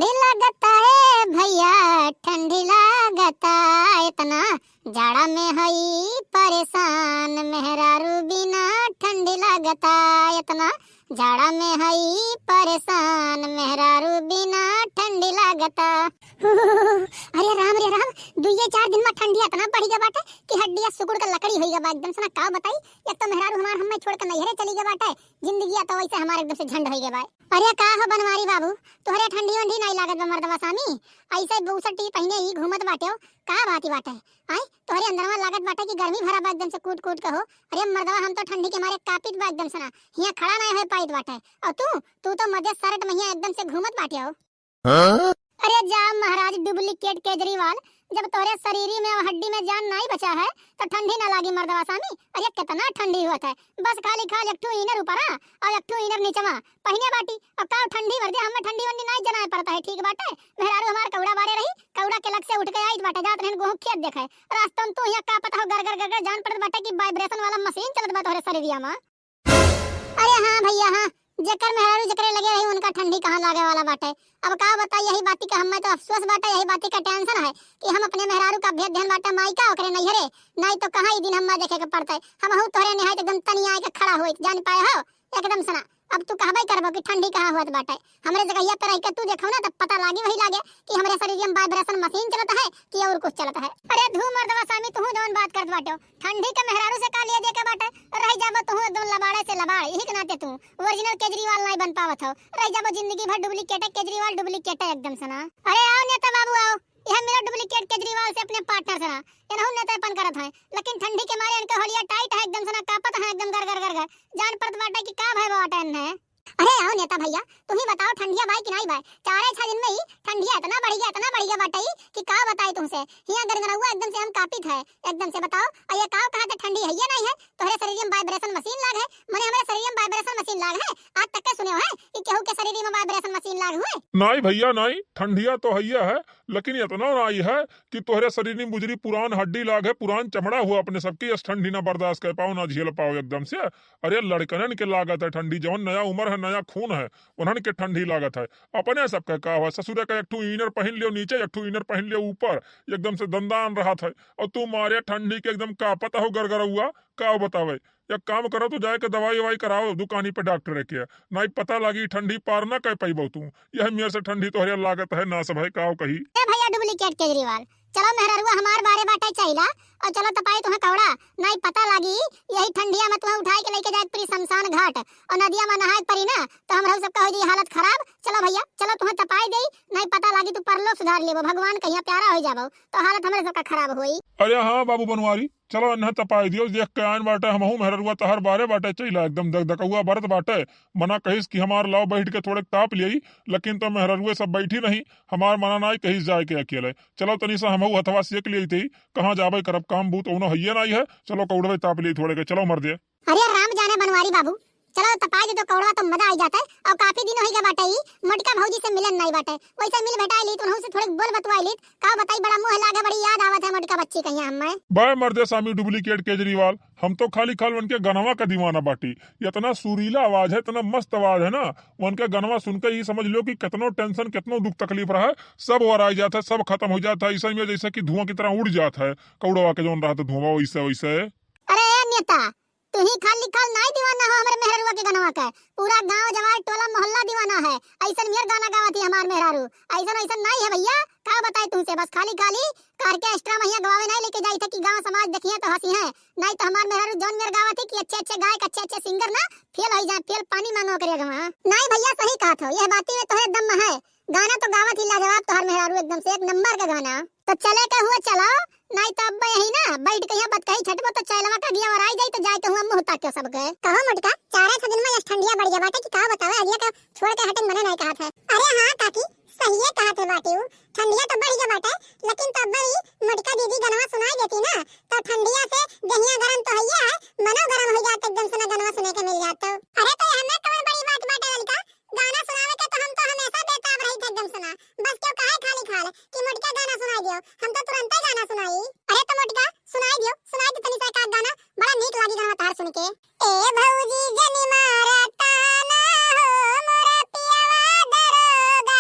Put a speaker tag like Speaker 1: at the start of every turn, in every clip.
Speaker 1: ठंडी लगता है भैया, ठंडी लगता इतना, जाड़ा में हई परेशान, मेहरारू बिना ठंडी लगता इतना, जाड़ा में हई परेशान, मेहरारू बिना ठंडी लगता। अरे राम, दुइये 4 दिन में ठंडी इतना बढ़ गया बाटे कि हड्डियां सुकुड़ के लकड़ी होई गया बा एकदम से ना। का बताई, एक तो मेहरारू हमार हमें छोड़ के नैहरे चली गया बाटे, जिंदगी तो वैसे हमारे एकदम से झंड होई गया बा। अरे का हो बनवारी बाबू, तोहरे ठंडी वंडी नहीं लागत बा मर्दवा सामी, ऐसे बूसटी पहने ही घूमत बाटे हो, का बाती बाटे आई तोहरे अंदरवा लागत बाटे कि गर्मी भरा बा एकदम से कूट कूट के हो। अरे मर्दवा हम तो ठंडी के मारे कापित बा एकदम से ना, हिया खड़ा नहीं हो पाइत बाटे, और तू तो मध्य शर्ट में हिया एकदम से घूमत बाटे हो। अरे जा महाराज डुप्लीकेट केजरीवाल, जब तोरे शरीरी में और हड्डी में जान नहीं बचा है तो ठंडी ना लागी मर्दवा सामी। अरे कितना ठंडी हुआ है, बस खाली एक ठू इनर ऊपरा और एक ठू इनर नीचवा पहने बाटी, अब का ठंडी भर दे, हमें ठंडी वंडी नहीं जनाए पड़ता है। ठीक बाटे, मेहरारू हमार कौड़ा बारे रही, कौड़ा के लग से उठ के आई बाटे, जात रहन गोहूं खेत देखे रास्ता में, तू यहाँ का पता हो गर जान पड़त बाटे कि वाइब्रेशन वाला मशीन चलत बा तोहरे शरीरिया में। अरे हाँ भैया हाँ, जेकर मेहरारू जेकरे लगे रही उनका ठंडी कहाँ लागे वाला बाटे। अब का बता, यही बाती का हमें तो अफसोस बाटे, यही बाती का टेंशन है कि हम अपने मेहरारू का भेद ध्यान बाटा माई का ओकरे नैहरे, नहीं तो कहाँ ही दिन हम देखे के पड़ते। हम हूं तोहरे निहायत एकदम तनिया के खड़ा होई जान पाए हो एकदम सना। अब तू कहबे करबो कि ठंडी कहाँ होत बाटे, हमरे जगह पे रह के तू देखो ना तब पता लागी वही लागे कि हमरे शरीर में वाइब्रेशन मशीन चलता है कि और कुछ चलता है। अरे धू मर्दवा सामी, तू जौन बात करत बाटे ठंडी के मेहरारू से का लिए दे के बाटे, रह जाबो तू एकदम लबाड़े से लबाड़, यही के नाते तू ओरिजिनल केजरीवाल नहीं बन पावत हो, रह जाबो जिंदगी भर डुप्लीकेट केजरीवाल डुप्लीकेट एकदम सना। अरे आओ नेता बाबू आओ, यह मेरा डुप्लीकेट केजरीवाल से अपने पार्टनर सना इनहु नेतापन करत है, लेकिन ठंडी के मारे इनके होलिया टाइट है एकदम सना, कापत है एकदम गर जान पड़त बाटे कि का भाई बाटे है। अरे आओ नेता भैया, तुम ही बताओ ठंडिया भाई कि नहीं भाई, 4-6 दिन में ही ठंडिया इतना बढ़ गया बाटे कि का बताई तुमसे, हिया गरगराउआ एकदम से हम कापित है एकदम से। बताओ ये का कहा था ठंडी है ये नहीं है, तोहरे शरीर में वाइब्रेशन मशीन लाग है, माने हमारे शरीर में वाइब्रेशन मशीन लाग है, आज तक के सुने हो है कि केहू के शरीर में वाइब्रेशन मशीन लाग हुए?
Speaker 2: नहीं भैया नहीं, ठंडिया तो हैया है, लेकिन इतना नहीं है कि तोहरे शरीर में बुजरी पुरान हड्डी लाग है, पुरान चमड़ा हुआ अपने सबकी, इस ठंडी ना बर्दाश्त कर पाओ ना झेल पाओ एकदम से। अरे लड़कनन के लागत है ठंडी, जौन नया उम्र है नया खून है उन्हन के ठंडी लागत है। अपने सबके का हुआ ससुरे का एक ठू इनर पहन लियो नीचे, एक ठू इनर पहन लियो ऊपर, एकदम से दंदान रहा था, और तू मारे ठंडी के एकदम का पता हो गरगरुआ का बतावे। एक काम करो तो जाके दवाई ववाई कराओ दुकानी पे डॉक्टर के, नहीं पता लगी ठंडी पार ना कह पाई तू, यह मेरे से ठंडी तोहरे लागत है ना सब है का कही।
Speaker 1: भैया डुप्लीकेट केजरीवाल, चलो मेहरारुआ हमार बारे बाटे चाहिला, और चलो तपाई तुम्हें कौड़ा नहीं पता लगी, यही ठंडिया में तुम्हें उठाई के लेके जाए पूरी शमशान घाट और नदिया में नहाए परी ना तो हम सबका हो जी हालत खराब। चलो भैया चलो, तुम्हें तपाई दे, नहीं पता लगी तू परलोक सुधार लेबो, भगवान कहिया प्यारा हो जाबो तो हालत हमरे सबका खराब होई।
Speaker 2: अरे हाँ बाबू बनवारी, चलो इन्हें तपाई दियो, देख के आन बाटे हमहू मेहरुआ तहर बारे बाटे चाहिला, एकदम दगदगुआ बरत बाटे, मना कहिस कि हमार लाओ बैठ के थोड़े ताप लियई, लेकिन तो मेहरुए सब बैठी नहीं, हमार मना नहीं कहिस जाए के अकेले। चलो तनी सा हमहू हथवा सेक लियई थी, कहाँ जाबे करब काम बूत उनो हइये नहीं है, चलो कौड़वे ताप लियई थोड़े के, चलो मर दे।
Speaker 1: अरे राम जाने बनवारी बाबू, चलो तपाई दे तो कौड़वा तो मजा आ जाता है, और काफी दिन हो गया बाटे ही मटका भौजी से मिलन नहीं बाटे, वैसे मिल भेटाई ली तो उनहु से थोड़े बोल बतवाई ली, का बताई बड़ा मुंह लागे, बड़ी याद आवत है मटका बच्ची कहिया हमें।
Speaker 2: बाय मर्दे सामी डुप्लीकेट केजरीवाल, हम तो खाली उनके गनवा का दीवाना बाटी, इतना सुरीला आवाज है, इतना मस्त आवाज है ना, उनके गनवा सुनकर ही समझ लो कि कितनो टेंशन कितनो दुख तकलीफ रहा है सब वर आ जाता है, सब खत्म हो जाता है, ऐसा में जैसे कि धुआं की तरह उड़ जाता है, कौड़वा के जोन रहा था धुआं वैसे वैसे।
Speaker 1: अरे नेता तू ही खाली नहीं दीवाना हो हमरे मेहरुआ के गनवा का, पूरा गांव जवार टोला मोहल्ला दीवाना है, ऐसन मेर गाना गावत ही हमार मेहरारू, ऐसन ऐसन नहीं है भैया, का बताई तुमसे, बस खाली करके एक्स्ट्रा महिया गवावे नहीं लेके जाई थे कि गांव समाज देखिए तो हंसी है, नहीं तो हमार मेहरारू जौन मेर गावत थी कि अच्छे गायक अच्छे सिंगर ना फेल हो जाए, फेल पानी मांगो करे गवा। नहीं भैया सही कहा था, यह बाती में तोहरे दम है, गाना तो गावत ही लाजवाब तोहर मेहरारू एकदम से एक नंबर का गाना। तो चले के हुए चलो, नहीं तो अब यही ना बैठ के यहाँ बत कही छटबो तो चैलवा का दिया और आई जाई तो जाए के हुआ मुंह ताक के सब गए। कहो मटका 4-6 दिन में यस ठंडिया बढ़ गया बाटे कि का बतावे, अगिया का छोड़ के हटन मने नहीं कहा था। अरे हां काकी सही है कहा थे बाटे, ठंडिया तो बढ़ गया बाटे, लेकिन तब भी मटका दीदी गनवा सुनाई देती ना तो ठंडिया से दहिया गरम तो हैया है, मनो गरम हो जाता एकदम से, गनवा सुने के मिल जाता। अरे तो हमें कौन बड़ी बात बाटे लड़का, गाना सुनावे के तो हम तो हमेशा बेताब रही थे एकदम सुना, बस क्यों काहे खाली खाल कि मटका गाना सुनाई दियो, हम तो तुरंत ही गाना सुनाई। अरे तो मटका सुनाई दियो तनी सा का गाना, बड़ा नीक लागी गाना तार सुन के। ए भौजी जनी मारा ताना हो मोरा पियावा दरोगा,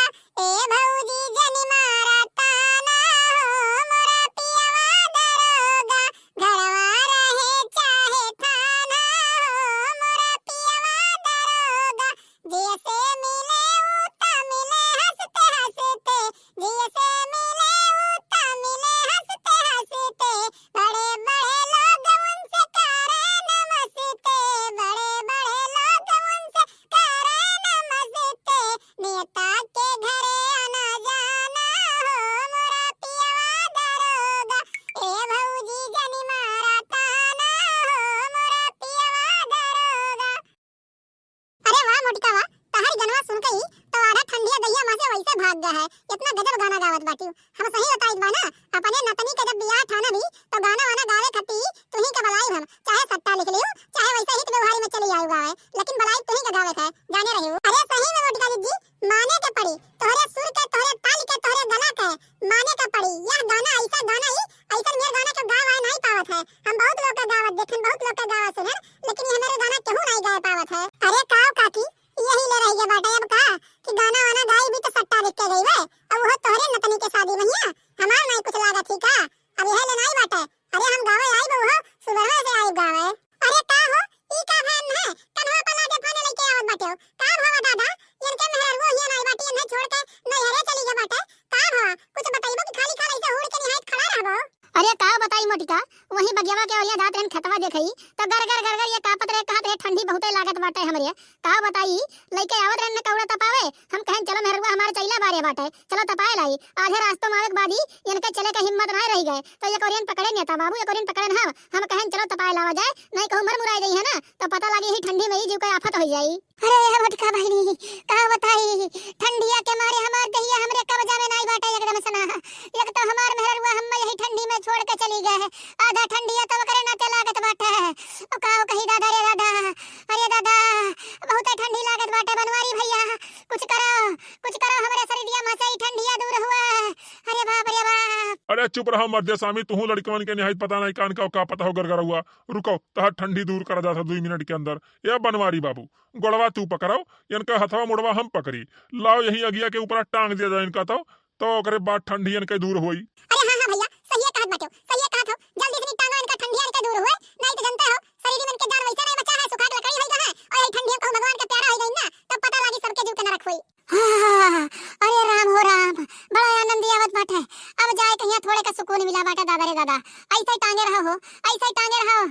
Speaker 1: लाग गया है, इतना गजब गाना गावत बाटी। हम सही बताई बा ना, अपने नतनी के जब बियाह था ना भी तो गाना वाना गावे खती तुही के बलाई हम, चाहे सट्टा लिख लियो चाहे वैसे ही व्यवहार में चली आऊ गावे, लेकिन बलाई तुही के गावे है, जाने रही। अरे सही में मोटिका जी माने के पड़ी, तोहरे सुर के तोहरे ताल के तोहरे गला के माने के पड़ी। यह गाना ऐसा गाना ही ऐसा मेरे गाना के गावा नहीं पावत है। हम बहुत लोग का गावत देखन, बहुत लोग का गावा सुनन, लेकिन ये मेरे गाना केहू नहीं गा पावत है। अरे काओ काकी यही ले रही है बाटे अब का कि गाना वाना गाई भी तो सट्टा लिख के गई वे, अब वो तोहरे नतनी के शादी भैया हमार नहीं कुछ लागत थी का, अब यह ले नहीं बाटे। अरे हम गावे आई बहु सुबह से आई गावे। अरे का हो ई का फैन है कन्हा पला दे फाने लेके आवत बाटे का भावा दादा, इनके मेहर वो ही नहीं बाटी इन्हें छोड़ के नहीं हरे चली गए बाटे का भावा, कुछ बताइबो कि खाली खाली ऐसे हुड़ के निहायत खड़ा रहबो। अरे का बताई मोटिका, वही बगियावा के ओलिया जात रहन खतवा देखई तो गर गर गर गर ये का पतरे कहत है ठंडी बहुते लागत बाटे हमरे। का बताई लइके आवत रहन कौड़ा तपावे, हम कहन चलो मेहरवा हमार चैला बारे बाटे चलो तपाए लाई, आधे रास्तों मारक बादी इनके चले का हिम्मत नहीं रह गए तो ये कोरियन पकड़े नेता बाबू, ये कोरियन पकड़न हम कहन चलो तपाए लावा जाए, नहीं कहूं मर मुराई गई है ना तो पता लगी ही ठंडी में ही जीव का आफत हो जाई। अरे मोटिका बहनी का बताई ठंडिया के मारे हमार दहिया हमरे कब्जा में नहीं बाटे एकदम सना, एक तो हमार मेहरवा हम यही ठंडी में छोड़ के चली गए, आधा ठंडिया तब करे ना लागत बाटे ओ काओ कही दादा रे दादा, अरे दादा बहुत ठंडी लागत बाटे बनवारी भैया कुछ करो हमरे शरीरिया में से ठंडिया दूर हुआ। अरे बाप रे बाप।
Speaker 2: अरे चुप रहो मर्दे स्वामी, तू लड़कवन के निहायत पता नहीं कान का पता हो गरगरा हुआ, रुको तहर ठंडी दूर कर जाता 2 मिनट के अंदर। ये बनवारी बाबू गोड़वा तू पकड़ो, इनका हथवा मुड़वा हम पकड़ी, लाओ यही अगिया के ऊपर टांग दिया जाए इनका तो ओकरे बाद ठंडी इनके दूर हुई।
Speaker 1: अरे हां भैया सही कहत बाटो, सही कहत हो, जल्दी से टांगा इनका ठंडिया इनके दूर हुए, नहीं तो जानते हो शरीर में इनके जान वैसे नहीं बचा है, सुखा के लकड़ी होई है और ये ठंडिया को भगवान का प्यारा हो गई ना तब पता लगी सबके जीव के नरक हुई। अरे राम हो राम बड़ा आनंद आवत बाटे, अब जाए कहिया थोड़े का सुकून मिला बाटे दादा रे दादा, ऐसे ही टांगे रहो ऐसे ही टांगे रहो।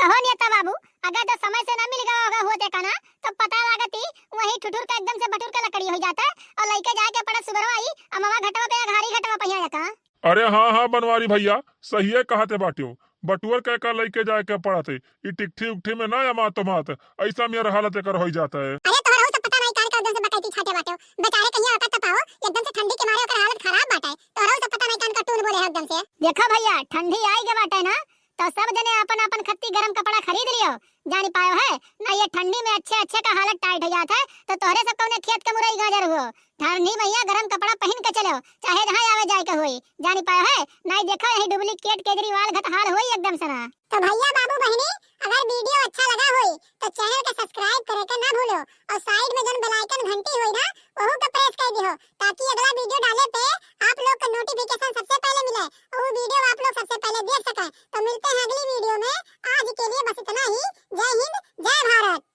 Speaker 1: कहो नेता बाबू अगर तो समय से ना मिल गया होगा होते का ना तो पता लागती वही ठुठुर का एकदम से बटुर का लकड़ी हो जाता और लइके जाके पड़ा सुबह आई अमवा घटवा पे घारी घटवा पहिया जाता।
Speaker 2: अरे हाँ बनवारी भैया सही है कहते बाटियो, बटुअर कह का लेके जाए के पड़ते ई टिकठी उठी में ना या मात ऐसा मेरा हालत कर हो जाता है।
Speaker 1: अरे तोहरा हो सब पता नहीं कान का एकदम से बताई छाटे बाटे बेचारे कहिया आकर तपाओ एकदम से ठंडी के मारे ओकर हालत खराब बाटे, तोहरा हो सब पता नहीं कान का टूल बोले एकदम से। देखो भैया ठंडी आई के बाटे ना तो सब जने अपन अपन खत्ती गरम कपड़ा खरीद लियो, जानी पायो है ना ये ठंडी में अच्छे अच्छे का हालत टाइट हो जाता है तो तोहरे सब कौने खेत के मुरई गाजर हुओ, ठंडी भैया गरम कपड़ा पहन के चलो चाहे जहां आवे जाए के होई, जानी पायो है नहीं देखो यही डुप्लीकेट केजरीवाल घट हाल होई एकदम सना। तो भैया बाबू बहनी अगर वीडियो अच्छा लगा होई तो चैनल के सब्सक्राइब करे के ना भूलो और साइड में जन बेल आइकन घंटी होई ना ओहू के प्रेस कर दियो ताकि अगला वीडियो डाले पे आप लोग को नोटिफिकेशन सबसे पहले मिले और वो वीडियो आप लोग सबसे पहले देख सकें। तो मिलते हैं अगली वीडियो में, आज के लिए बस इतना ही। जय हिंद जय भारत।